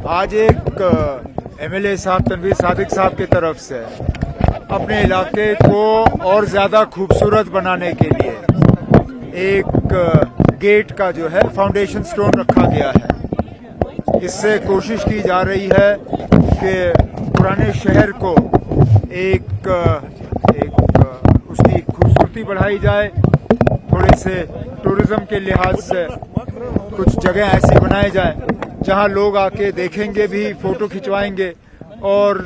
आज एक एमएलए साहब तनवीर सादिक साहब की तरफ से अपने इलाके को और ज्यादा खूबसूरत बनाने के लिए एक गेट का जो है फाउंडेशन स्टोन रखा गया है। इससे कोशिश की जा रही है कि पुराने शहर को एक उसकी खूबसूरती बढ़ाई जाए। थोड़े से टूरिज्म के लिहाज से कुछ जगह ऐसी बनाई जाए जहां लोग आके देखेंगे भी, फोटो खिंचवाएंगे और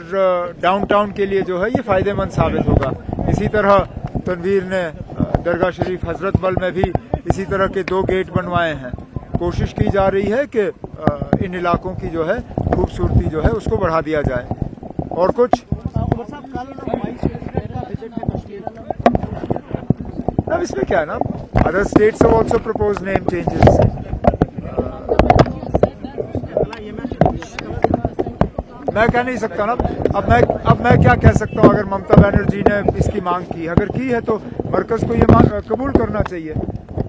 डाउनटाउन के लिए जो है ये फायदेमंद साबित होगा। इसी तरह तनवीर ने दरगाह शरीफ हजरत बल में भी इसी तरह के 2 गेट बनवाए हैं। कोशिश की जा रही है कि इन इलाकों की जो है खूबसूरती जो है उसको बढ़ा दिया जाए। और कुछ अब इसमें क्या है ना, other states have also propose name changes. मैं कह नहीं सकता ना, अब मैं क्या कह सकता हूँ। अगर ममता बनर्जी ने इसकी मांग की, अगर की है तो मरकज को ये कबूल करना चाहिए।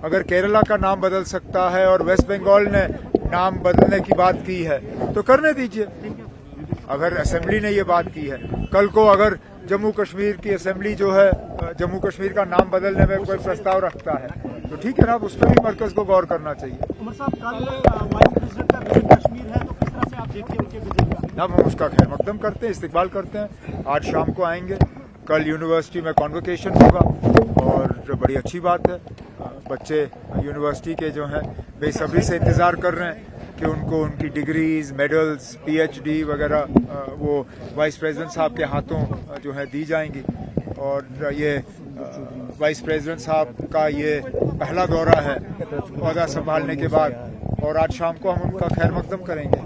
अगर केरला का नाम बदल सकता है और वेस्ट बंगाल ने नाम बदलने की बात की है तो करने दीजिए। अगर असेंबली ने ये बात की है, कल को अगर जम्मू कश्मीर की असेंबली जो है जम्मू कश्मीर का नाम बदलने में कोई प्रस्ताव रखता है तो ठीक है ना, उस पर भी मरकज को गौर करना चाहिए। अब हम उसका खैर मकदम करते हैं, इस्तकबाल करते हैं। आज शाम को आएंगे, कल यूनिवर्सिटी में कॉन्वोकेशन होगा और बड़ी अच्छी बात है। बच्चे यूनिवर्सिटी के जो हैं बेसब्री से इंतजार कर रहे हैं कि उनको उनकी डिग्रीज, मेडल्स, पीएचडी वगैरह वो वाइस प्रेसिडेंट साहब के हाथों जो है दी जाएंगी। और ये वाइस प्रेसिडेंट साहब का ये पहला दौरा है ओहदा संभालने के बाद, और आज शाम को हम उनका खैर मकदम करेंगे।